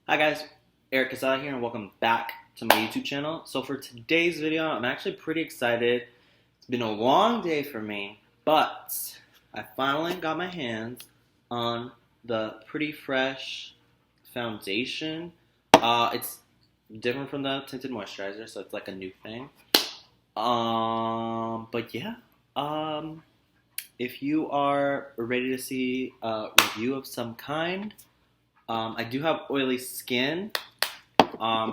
Hi guys, Eric Quezada here and welcome back to my YouTube channel. So for today's video, I'm actually pretty excited. It's been a long day for me, but I finally got my hands on the Pretty Fresh foundation. It's different from the tinted moisturizer, so it's like a new thing. But yeah, if you are ready to see a review of some kind, I do have oily skin. I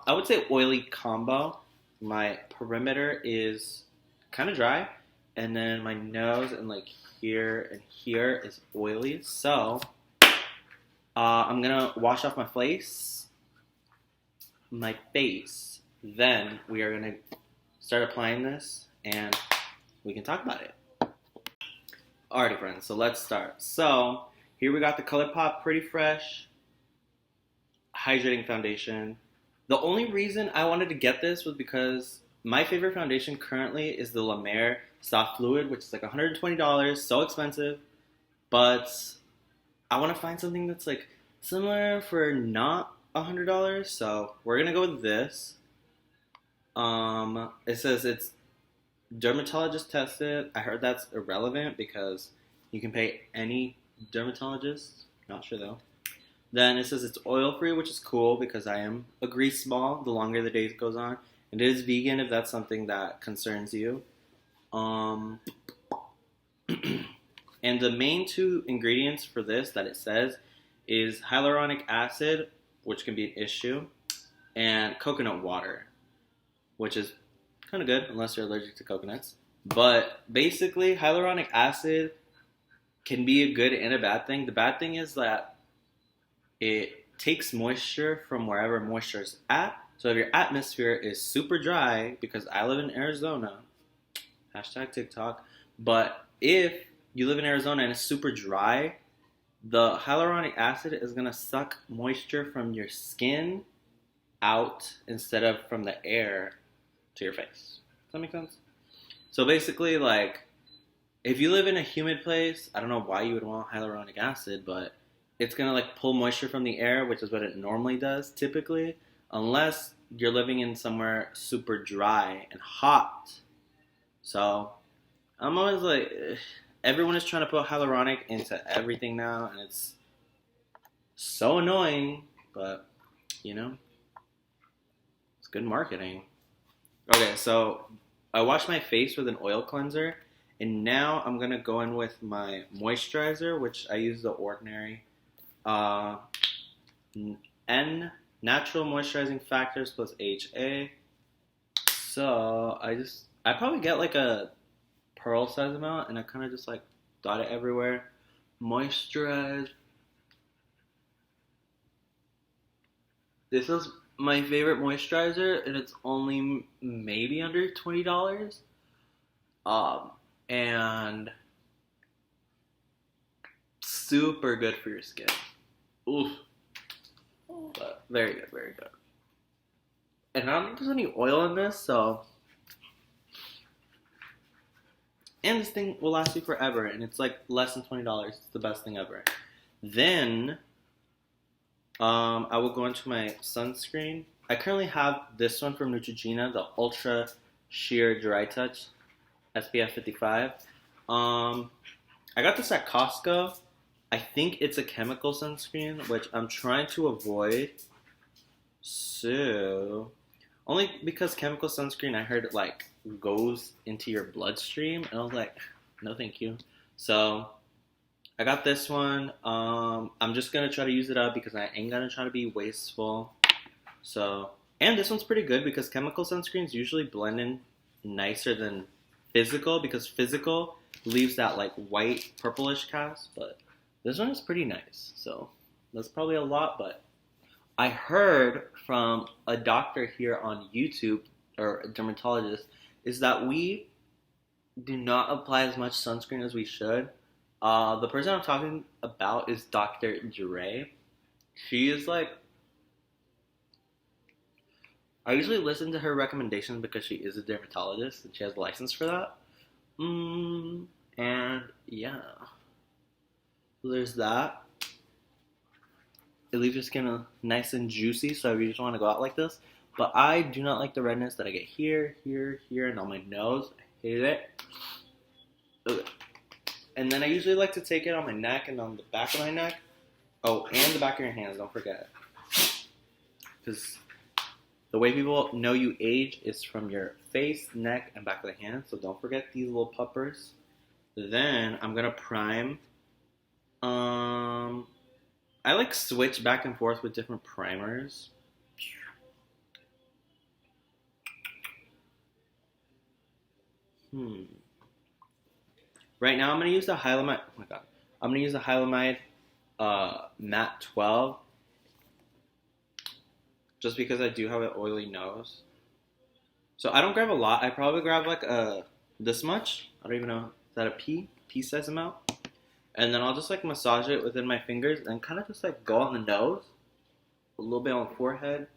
would say oily combo. My perimeter is kind of dry, and then my nose and like here and here is oily. So I'm gonna wash off my face. Then we are gonna start applying this, and we can talk about it. Alrighty, friends. So let's start. So here we got the Colourpop Pretty Fresh hydrating foundation. The only reason I wanted to get this was because my favorite foundation currently is the La Mer Soft Fluid, which is like $120, so expensive. But I want to find something that's like similar for not $100, so we're gonna go with this. It says it's dermatologist tested. I heard that's irrelevant because you can pay any dermatologist. Not sure though. Then it says it's oil free, which is cool because I am a grease ball the longer the day goes on. It is vegan if that's something that concerns you. And the main two ingredients for this that it says is hyaluronic acid, which can be an issue, and coconut water, which is kind of good unless you're allergic to coconuts. But basically, hyaluronic acid can be a good and a bad thing. The bad thing is that it takes moisture from wherever moisture is at. So if your atmosphere is super dry, because I live in Arizona, hashtag TikTok, but if you live in Arizona and it's super dry, the hyaluronic acid is going to suck moisture from your skin out instead of from the air to your face. Does that make sense? So basically, like, if you live in a humid place, I don't know why you would want hyaluronic acid, but it's going to like pull moisture from the air, which is what it normally does typically, unless you're living in somewhere super dry and hot. So I'm always like, everyone is trying to put hyaluronic into everything now, and it's so annoying, but you know, it's good marketing. Okay, so I washed my face with an oil cleanser, and now I'm going to go in with my moisturizer, which I use the Ordinary N Natural Moisturizing Factors plus HA. So I probably get like a pearl size amount, and I kind of just like dot it everywhere. Moisturize. This is my favorite moisturizer, and it's only maybe under $20. And super good for your skin. Oof. But very good, very good. And I don't think there's any oil in this, so. And this thing will last you forever, and it's like less than $20. It's the best thing ever. Then, I will go into my sunscreen. I currently have this one from Neutrogena, the Ultra Sheer Dry Touch SPF 55. I got this at Costco. I think it's a chemical sunscreen, which I'm trying to avoid. So, only because chemical sunscreen, I heard it like goes into your bloodstream, and I was like, no, thank you. So, I got this one. I'm just gonna try to use it up because I ain't gonna try to be wasteful. So, and this one's pretty good because chemical sunscreens usually blend in nicer than physical, because physical leaves that like white purplish cast, but this one is pretty nice. So that's probably a lot, but I heard from a doctor here on YouTube, or a dermatologist, is that we do not apply as much sunscreen as we should. The person I'm talking about is Dr. Dre. She is like, I usually listen to her recommendations because she is a dermatologist and she has a license for that. And yeah, so there's that. it leaves your skin nice and juicy. So if you just want to go out like this, but I do not like the redness that I get here, here, here, and on my nose. I hate it. Ugh. And then I usually like to take it on my neck and on the back of my neck. Oh, and the back of your hands. Don't forget, because the way people know you age is from your face, neck, and back of the hand. So don't forget these little puppers. Then I'm gonna prime. Um, I like switch back and forth with different primers. Hmm. Right now I'm gonna use the Hylamide. Oh my god. I'm gonna use the Hylamide Matte 12, just because I do have an oily nose. So I don't grab a lot. I probably grab like this much. I don't even know. Is that a pea size amount? And then I'll just like massage it within my fingers and kind of just like go on the nose, a little bit on the forehead,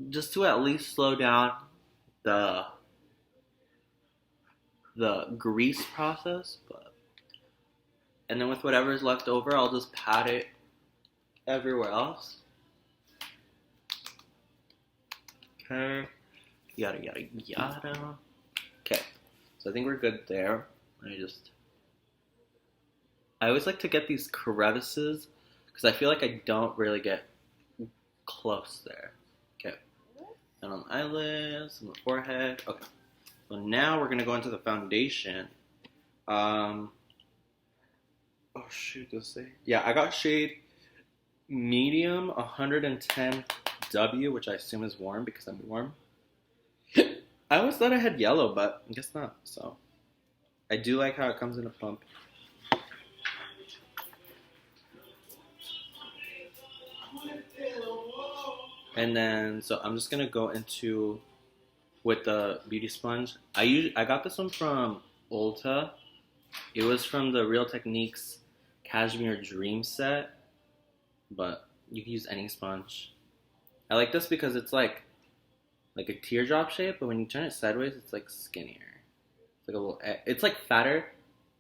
just to at least slow down the grease process. But and then with whatever is left over, I'll just pat it everywhere else. Okay, yada yada yada. Okay, so I think we're good there. I always like to get these crevices because I feel like I don't really get close there. Okay, and on the eyelids, on the forehead. Okay, so now we're gonna go into the foundation. Oh shoot, does it say? Yeah, I got shade medium 110W, which I assume is warm because I'm warm. I always thought I had yellow, but I guess not. So I do like how it comes in a pump. And then, so I'm just gonna go into with the beauty sponge. I got this one from Ulta. It was from the Real Techniques Cashmere Dream Set, but you can use any sponge. I like this because it's like a teardrop shape, but when you turn it sideways, it's like skinnier. It's like a little. It's like fatter.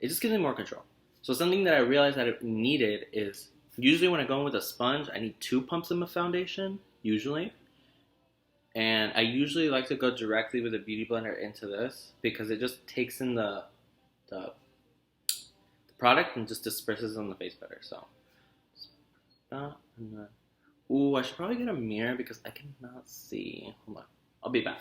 It just gives me more control. So something that I realized that I needed is usually when I go in with a sponge, I need 2 pumps of my foundation usually, and I usually like to go directly with a beauty blender into this because it just takes in the product and just disperses on the face better. So, ooh, I should probably get a mirror because I cannot see. Hold on, I'll be back.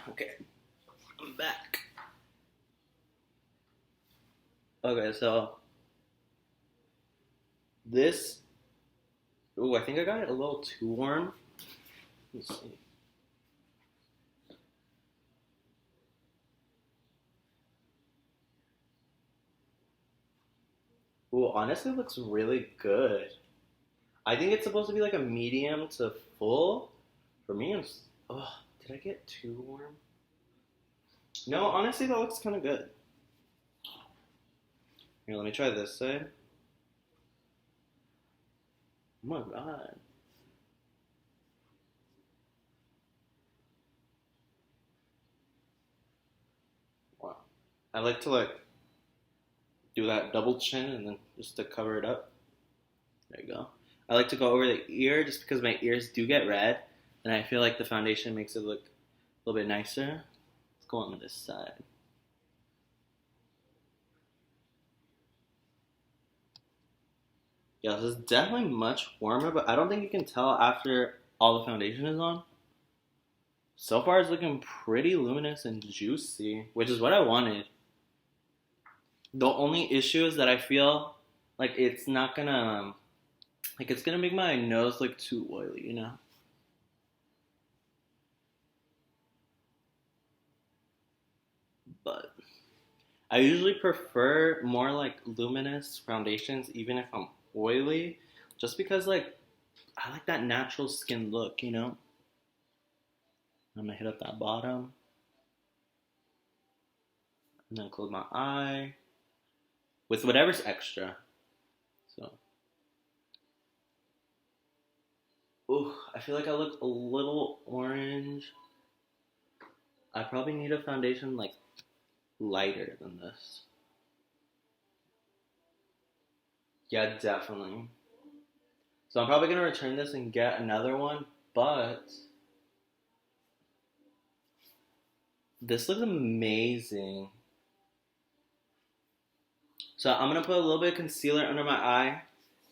Okay, I'm back. Okay, so this. Ooh, I think I got it a little too warm. Let's see. Ooh, honestly, it looks really good. I think it's supposed to be like a medium to full. For me, it's. Oh, did I get too warm? No, honestly, that looks kind of good. Here, let me try this side. Oh my god. Wow. I like to like do that double chin and then just to cover it up. There you go. I like to go over the ear just because my ears do get red and I feel like the foundation makes it look a little bit nicer. Let's go on this side. Yeah, this is definitely much warmer, but I don't think you can tell after all the foundation is on. So far, it's looking pretty luminous and juicy, which is what I wanted. The only issue is that I feel like it's not gonna, like it's gonna make my nose look too oily, you know? But I usually prefer more like luminous foundations, even if I'm oily, just because like I like that natural skin look, you know? I'm gonna hit up that bottom and then close my eye. with whatever's extra. So, ooh, I feel like I look a little orange. I probably need a foundation like lighter than this. Yeah, definitely. So I'm probably gonna return this and get another one, but this looks amazing. So I'm gonna put a little bit of concealer under my eye,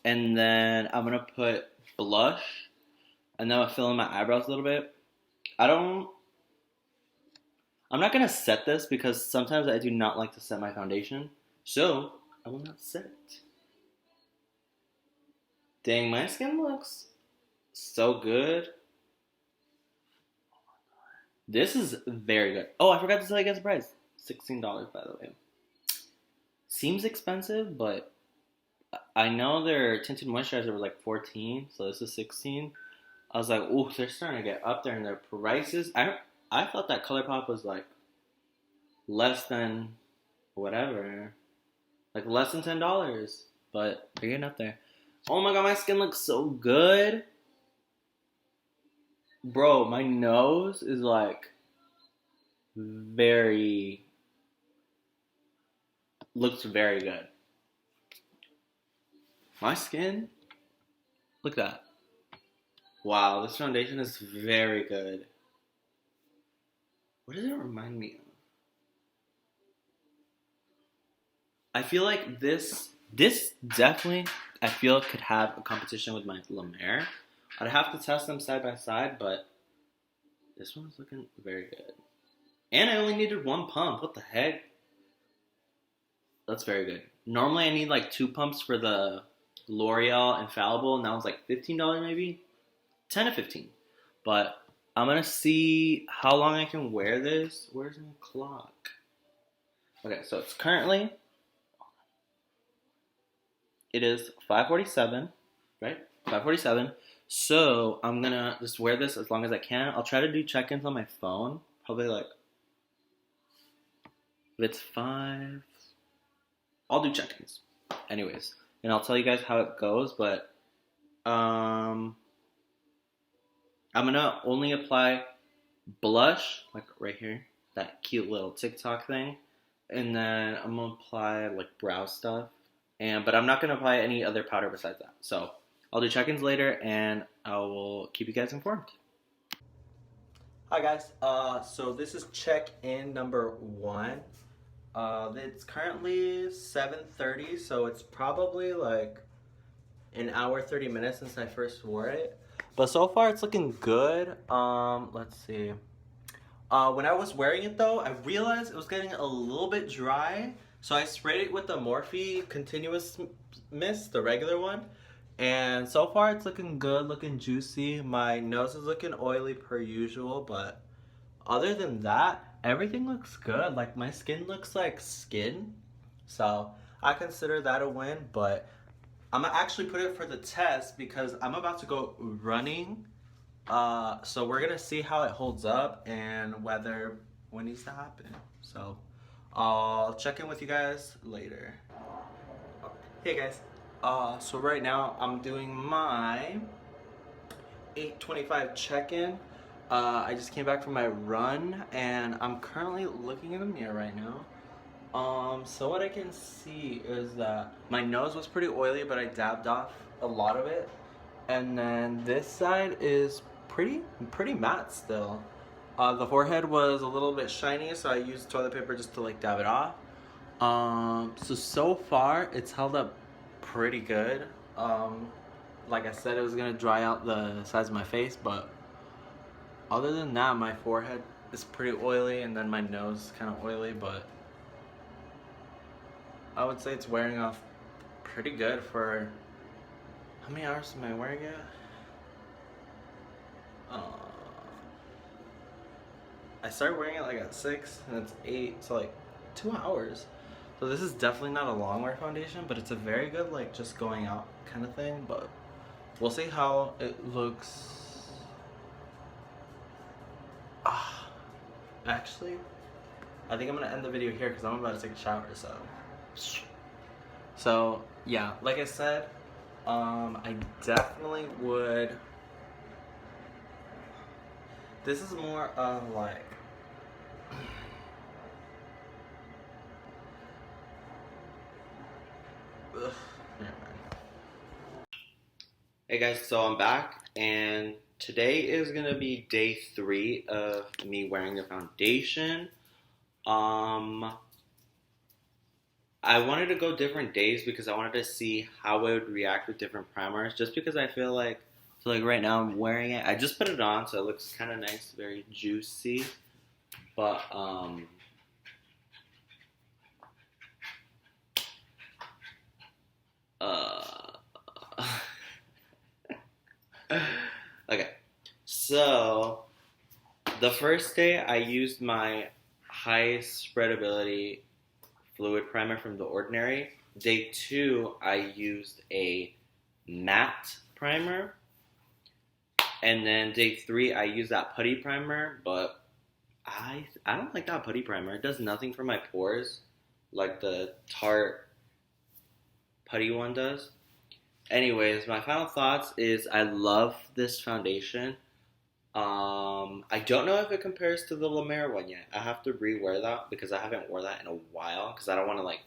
and then I'm gonna put blush, and then I'll fill in my eyebrows a little bit. I don't. I'm not gonna set this because sometimes I do not like to set my foundation, so I will not set it. Dang, my skin looks so good. This is very good. Oh, I forgot to tell you guys the price. $16, by the way. Seems expensive, but I know their tinted moisturizer was like 14, so this is 16. I was like, oh, they're starting to get up there in their prices. I thought that Colourpop was like less than whatever, like less than $10, but they're getting up there. Oh my god, my skin looks so good. Bro, my nose is like looks very good. My skin, look at that. Wow, this foundation is very good. What does it remind me of? I feel like this definitely, I feel could have a competition with my La Mer. I'd have to test them side by side, but this one's looking very good. And I only needed one pump. What the heck? That's very good. Normally I need like 2 pumps for the L'Oreal Infallible, and that was like $15 maybe? 10 to 15. But I'm gonna see how long I can wear this. Where's my clock? Okay, so it's currently, it is 5:47, right? 5:47. So I'm gonna just wear this as long as I can. I'll try to do check-ins on my phone. Probably like, if it's 5, I'll do check-ins. Anyways, and I'll tell you guys how it goes, but I'm gonna only apply blush, like right here, that cute little TikTok thing, and then I'm gonna apply like brow stuff, but I'm not gonna apply any other powder besides that. So I'll do check-ins later, and I will keep you guys informed. Hi guys. So this is check-in number 1. It's currently 7:30, so it's probably like an hour 30 minutes since I first wore it. But so far it's looking good. Let's see. When I was wearing it though, I realized it was getting a little bit dry. So I sprayed it with the Morphe Continuous Mist, the regular one. And so far it's looking good, looking juicy. My nose is looking oily per usual, but other than that, everything looks good. Like my skin looks like skin. So I consider that a win, but I'm gonna actually put it for the test because I'm about to go running. So we're gonna see how it holds up and whether what needs to happen. So I'll check in with you guys later. Hey guys. So right now I'm doing my 8:25 check-in. I just came back from my run and I'm currently looking in the mirror right now. So what I can see is that my nose was pretty oily, but I dabbed off a lot of it. And then this side is pretty matte still. The forehead was a little bit shiny, so I used toilet paper just to like dab it off. So far it's held up pretty good. Like I said, it was gonna dry out the sides of my face, but other than that, my forehead is pretty oily, and then my nose is kind of oily, but I would say it's wearing off pretty good for, how many hours am I wearing it? I started wearing it like at 6 and it's 8, so like 2 hours. So this is definitely not a long wear foundation, but it's a very good like just going out kind of thing, but we'll see how it looks. Actually, I think I'm gonna end the video here because I'm about to take a shower, so So yeah, like I said, I definitely would. This is more of like. Ugh, never mind. Hey guys, so I'm back, and today is gonna be day 3 of me wearing the foundation. Um, I wanted to go different days because I wanted to see how it would react with different primers. Just because I feel like, so like right now I'm wearing it. I just put it on, so it looks kind of nice, very juicy. But uh, okay. So the first day I used my high spreadability fluid primer from The Ordinary. Day 2 I used a matte primer. And then day 3 I used that putty primer, but I don't like that putty primer. It does nothing for my pores like the Tarte putty one does. Anyways, my final thoughts is I love this foundation. I don't know if it compares to the La Mer one yet. I have to rewear that because I haven't worn that in a while because I don't want to like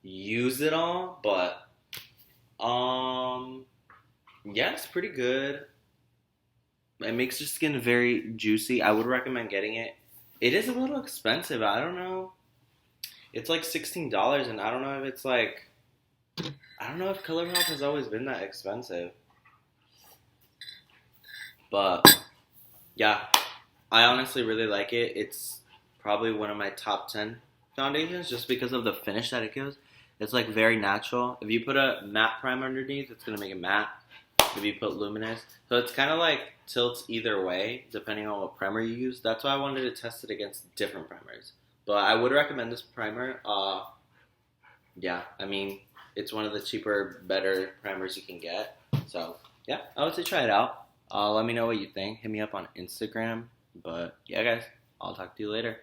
use it all. But yeah, it's pretty good. It makes your skin very juicy. I would recommend getting it. It is a little expensive. I don't know. It's like $16, and I don't know if it's like I don't know if Colourpop has always been that expensive. But yeah, I honestly really like it. It's probably one of my top 10 foundations just because of the finish that it gives. It's like very natural. If you put a matte primer underneath, it's going to make it matte. If you put luminous. So it's kind of like tilts either way depending on what primer you use. That's why I wanted to test it against different primers. But I would recommend this primer. Yeah, I mean, it's one of the cheaper, better primers you can get. So yeah, I would say try it out. Let me know what you think. Hit me up on Instagram. But yeah, guys, I'll talk to you later.